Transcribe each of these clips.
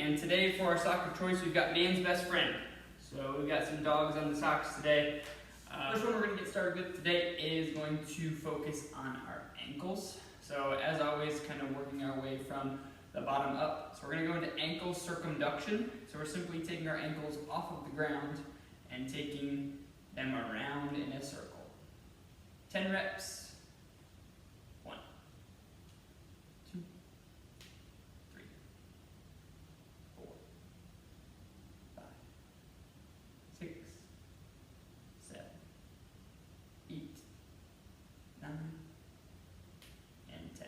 and today for our sock of choice we've got man's best friend. So we've got some dogs on the socks today. First one we're going to get started with today is going to focus on our ankles. So as always, kind of working our way from the bottom up. So we're going to go into ankle circumduction. So we're simply taking our ankles off of the ground and taking them around in a circle. 10 reps. 1, 2, 3, 4, 5, 6, 7, 8, 9, and 10.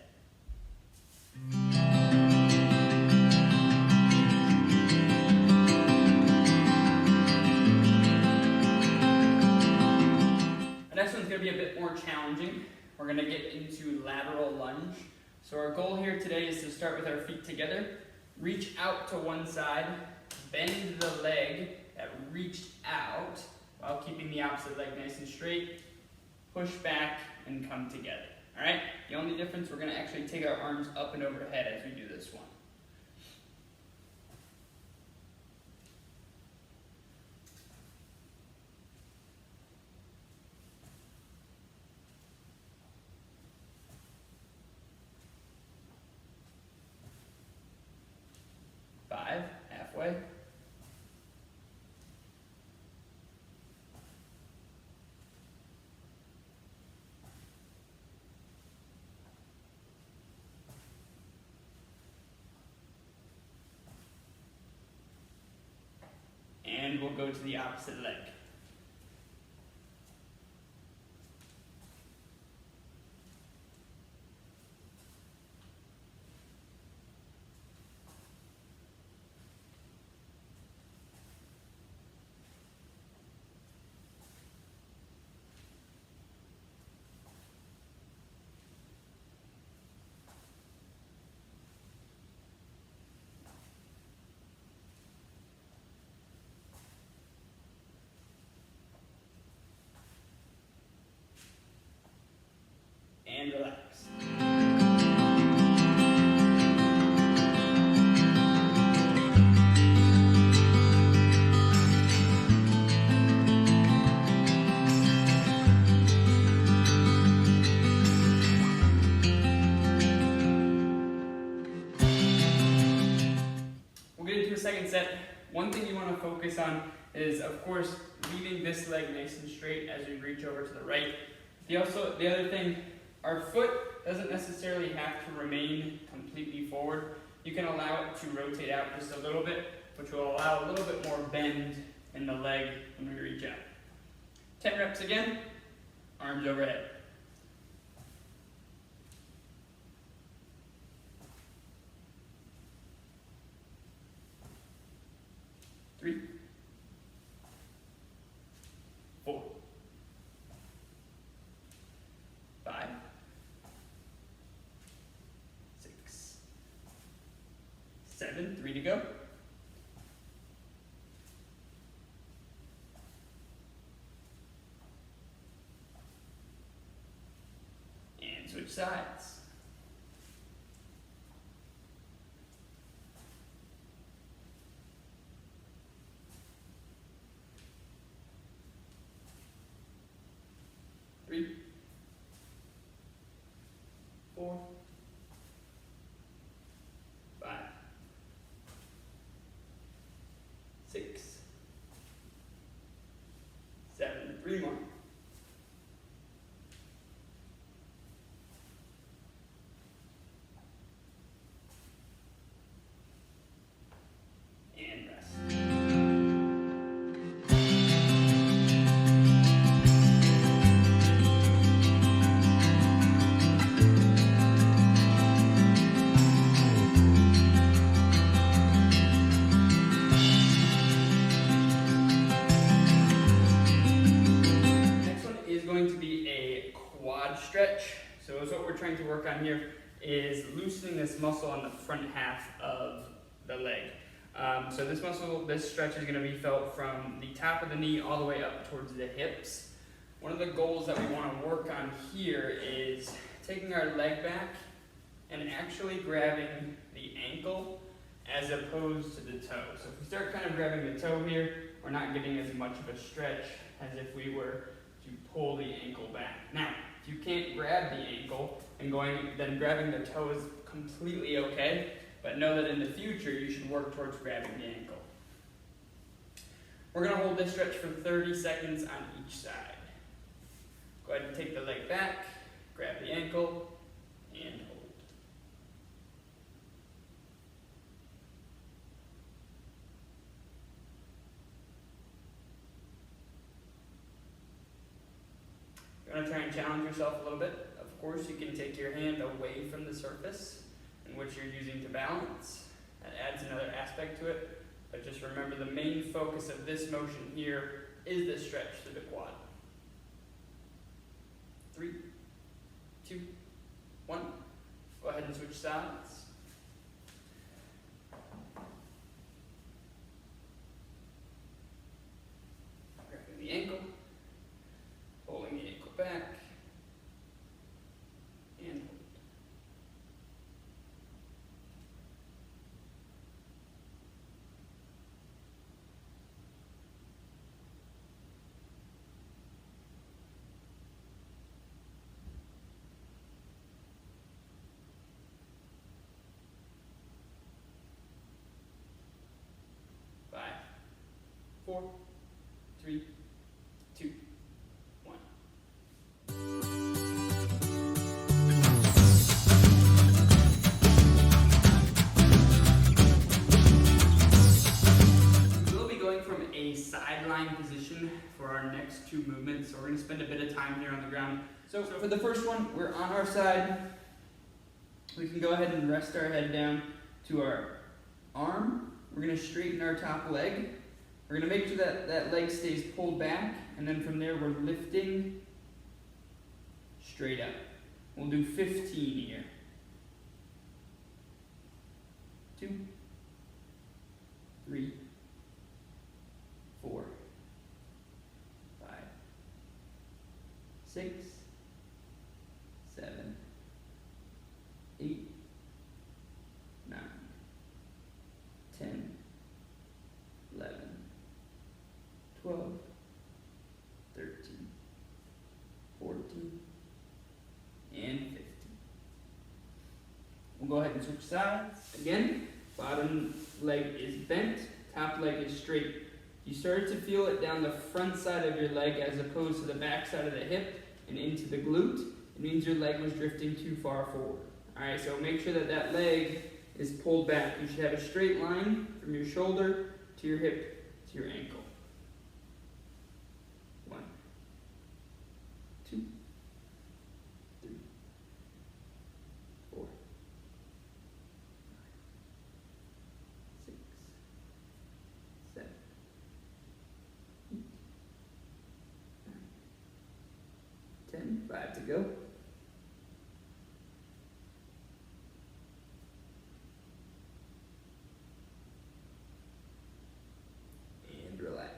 The next one's going to be a bit more challenging. We're going to get into lateral lunge. So our goal here today is to start with our feet together, reach out to one side, bend the leg that reached out while keeping the opposite leg nice and straight, push back, and come together. All right? The only difference, we're going to actually take our arms up and overhead as we do this one. Halfway. 'And we'll go to the opposite leg. And relax. We'll get into a second set. One thing you want to focus on is, of course, leaving this leg nice and straight as we reach over to the right. The other thing, our foot doesn't necessarily have to remain completely forward. You can allow it to rotate out just a little bit, which will allow a little bit more bend in the leg when we reach out. 10 reps again, arms overhead. Three, 4, 5, 6, 7, 3 to go. And switch sides. Three, 4, 5, 6, 7, 3 more. And rest. Stretch. So what we're trying to work on here is loosening this muscle on the front half of the leg. So this stretch is going to be felt from the top of the knee all the way up towards the hips. One of the goals that we want to work on here is taking our leg back and actually grabbing the ankle as opposed to the toe. So if we start kind of grabbing the toe here, we're not getting as much of a stretch as if we were to pull the ankle back. Now, if you can't grab the ankle and then grabbing the toe is completely okay, but know that in the future you should work towards grabbing the ankle. We're going to hold this stretch for 30 seconds on each side. Go ahead and take the leg back, grab the ankle, and hold. You're going to try and challenge yourself a little bit. Of course, you can take your hand away from the surface in which you're using to balance. That adds another aspect to it. But just remember, the main focus of this motion here is the stretch through the quad. 3, 2, 1. Go ahead and switch sides. Grabbing the ankle, holding the ankle back, and hold. Five, 4, 3, 2, 1. We will be going from a sideline position for our next two movements, so we're going to spend a bit of time here on the ground. So for the first one, we're on our side. We can go ahead and rest our head down to our arm. We're going to straighten our top leg. We're going to make sure that that leg stays pulled back, and then from there we're lifting straight up. We'll do 15 here. 2, 3, 4, 5, 6, 7, 8, 9, 10, 11, 12, 13, 14, and 15. We'll go ahead and switch sides. Again, bottom leg is bent, top leg is straight. You start to feel it down the front side of your leg as opposed to the back side of the hip and into the glute. It means your leg was drifting too far forward. Alright, so make sure that that leg is pulled back. You should have a straight line from your shoulder to your hip to your ankle. 1, 2, 3, 4, 6, 7, 8, 9, 10. 5 to go. And relax.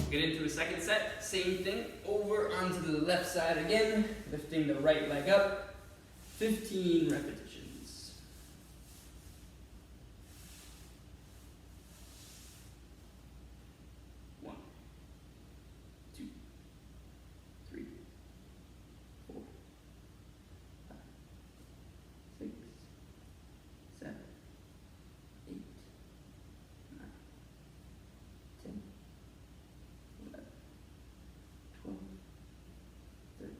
Get into a second set, same thing, over onto the left side again, lifting the right leg up, 15 repetitions. 1, 2, 3, 4, 5, 6, 7, 8, 9, 10, 11, 12, 13,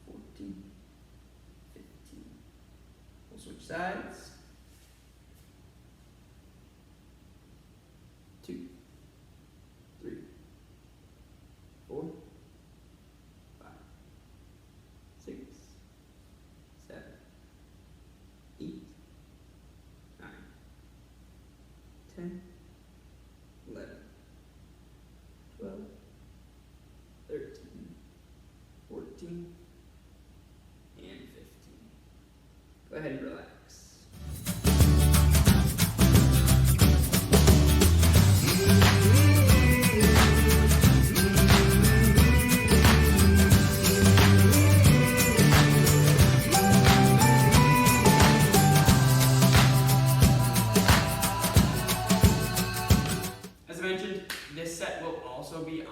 14, 15. We'll switch sides. 2, 3, 4, 5, 6, 7, 8, 9, 10, 11, 12, 13, 14,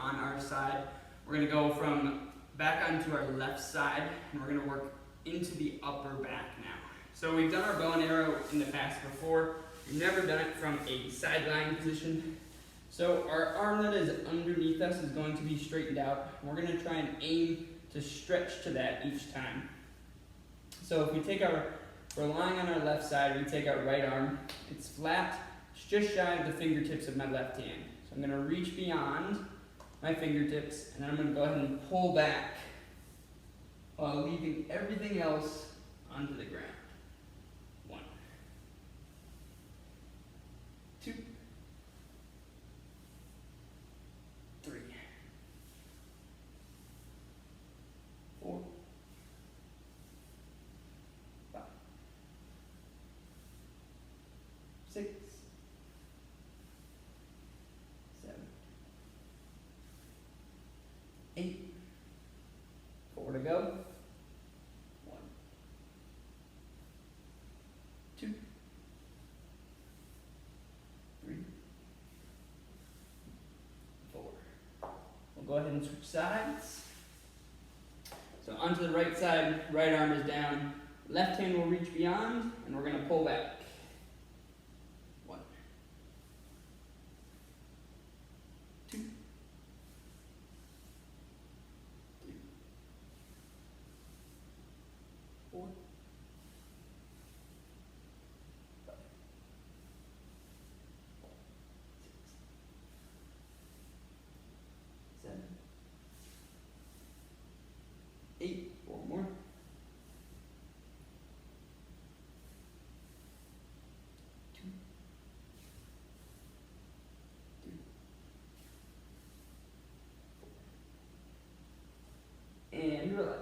on our side. We're going to go from back onto our left side, and we're going to work into the upper back now. So we've done our bow and arrow in the past before. We've never done it from a sideline position. So our arm that is underneath us is going to be straightened out. We're going to try and aim to stretch to that each time. So if we take we're lying on our left side, we take our right arm, it's flat, it's just shy of the fingertips of my left hand. So I'm going to reach beyond my fingertips, and then I'm going to go ahead and pull back while leaving everything else onto the ground. 1, 2, 3, 4, 5, 6, 7, 8, 4 to go. 1, 2, 3, 4. We'll go ahead and switch sides. So onto the right side, right arm is down, left hand will reach beyond, and we're going to pull back. 1, 2, 3, 4, 5, 6, 7, 8, 4 more. 2, 3, 4. And relax.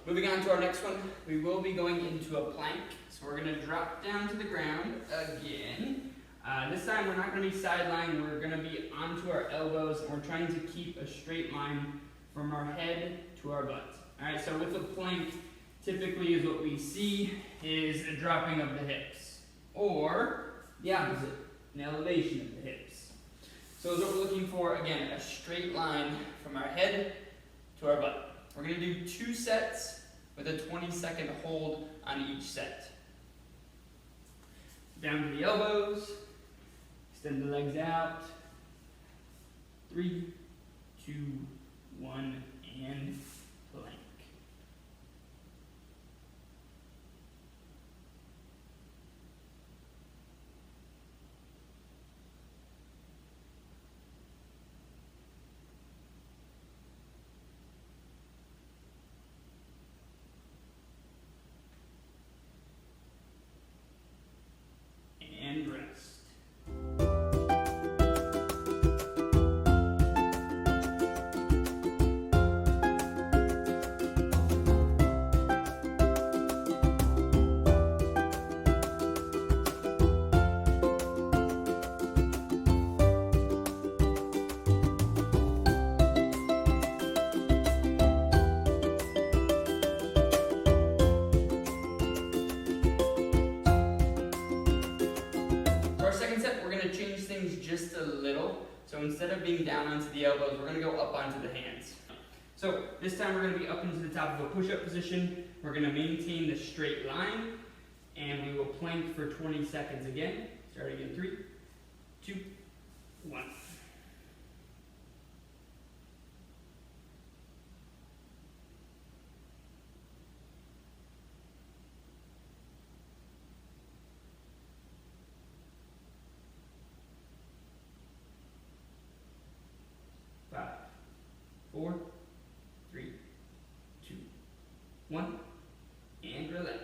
Moving on to our next one, we will be going into a plank. So we're going to drop down to the ground again. This time we're not going to be sideline, we're going to be onto our elbows, and we're trying to keep a straight line from our head to our butt. Alright, so with a plank, typically is what we see is a dropping of the hips, or the opposite, an elevation of the hips. So is what we're looking for, again, a straight line from our head to our butt. We're going to do 2 sets with a 20-second hold on each set. Down to the elbows, extend the legs out. 3, 2, 1, and plank. And rest. Just a little. So instead of being down onto the elbows, we're going to go up onto the hands. So this time we're going to be up into the top of a push-up position. We're going to maintain the straight line, and we will plank for 20 seconds again. Starting in 3, 2, 1. Five, 4, 3, 2, 1, and relax.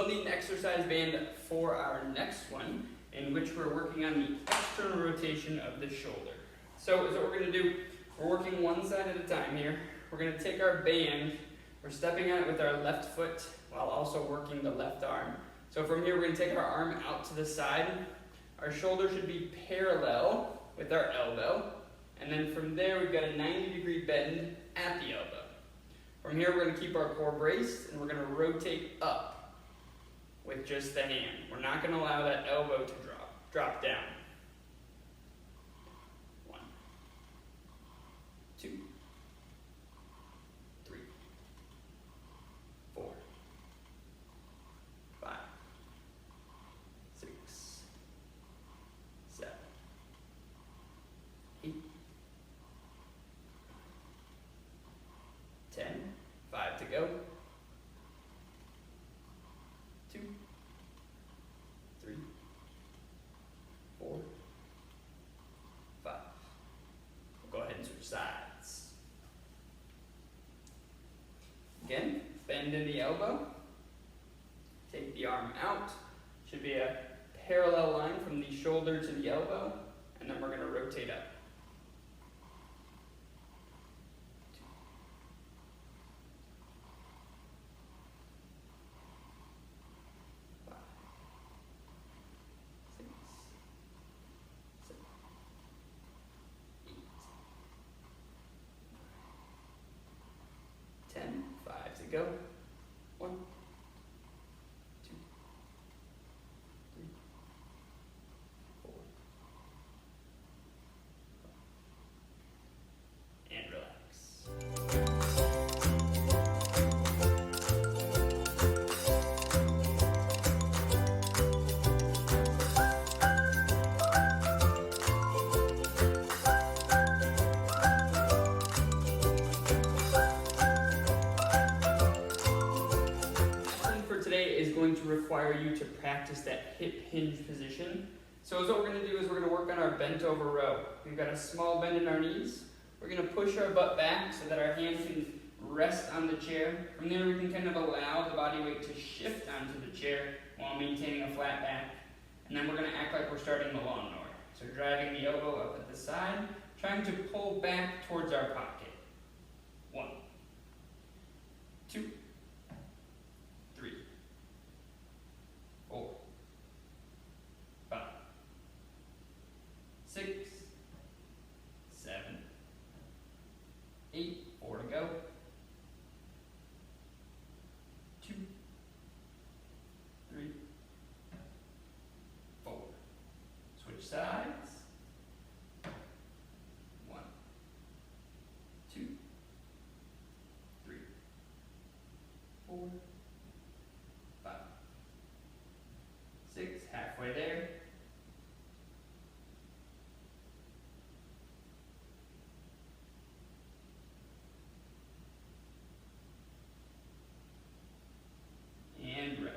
need an exercise band for our next one, in which we're working on the external rotation of the shoulder. So what we're going to do, we're working one side at a time here. We're going to take our band, we're stepping on it with our left foot while also working the left arm. So from here we're going to take our arm out to the side. Our shoulder should be parallel with our elbow. And then from there we've got a 90-degree bend at the elbow. From here we're going to keep our core braced and we're going to rotate up with just the hand. We're not going to allow that elbow to drop down. 1, 2, 3, 4, 5, 6, 7, 8, 10, 5 to go. 2, 3, 4, 5. We'll go ahead and switch sides. Again, bend in the elbow. Take the arm out. Should be a parallel line from the shoulder to the elbow. And then we're going to rotate up. 5, 6, 7, 8, 10, 5 to go. 1, 2, 3, 4, 5, and relax. For today is going to require you to practice that hip hinge position. So what we're going to do is we're going to work on our bent over row. We've got a small bend in our knees. We're going to push our butt back so that our hands can rest on the chair. From there we can kind of allow the body weight to shift onto the chair while maintaining a flat back. And then we're going to act like we're starting the lawnmower. So driving the elbow up at the side, trying to pull back towards our pocket. 1, 2, 3, 4, 5, 6, 7, 8, 4 to go. 2, 3, 4. Switch sides. 1, 2, 3, 4, 5, 6, halfway there. And rest.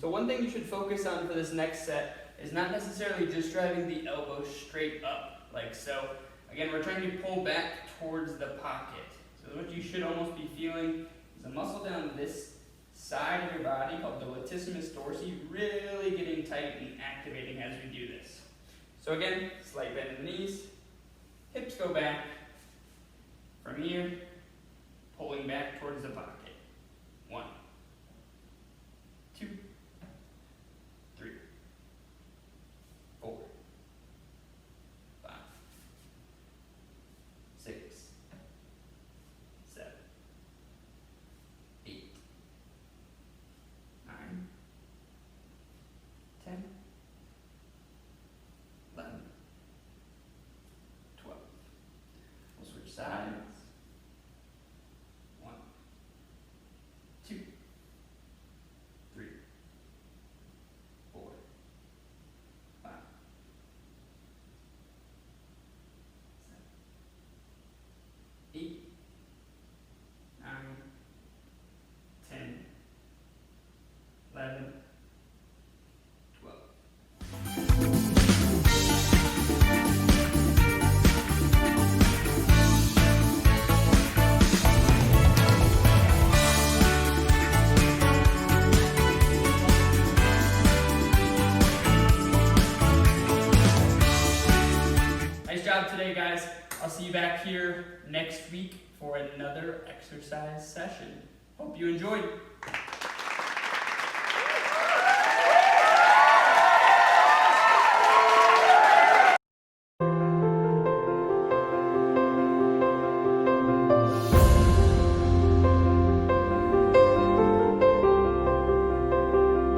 So one thing you should focus on for this next set is not necessarily just driving the elbow straight up, like so. Again, we're trying to pull back towards the pocket. So what you should almost be feeling is a muscle down this side of your body called the latissimus dorsi really getting tight and activating as we do this. So again, slight bend in the knees, hips go back. From here, pulling back towards the pocket. 1, 2, 3, 4, 5, 6, 7, 8, 9, 10, 11, 12. We'll switch sides. 1, 2, 3, 4, 5, 7, 8, 9, job today, guys. I'll see you back here next week for another exercise session. Hope you enjoyed.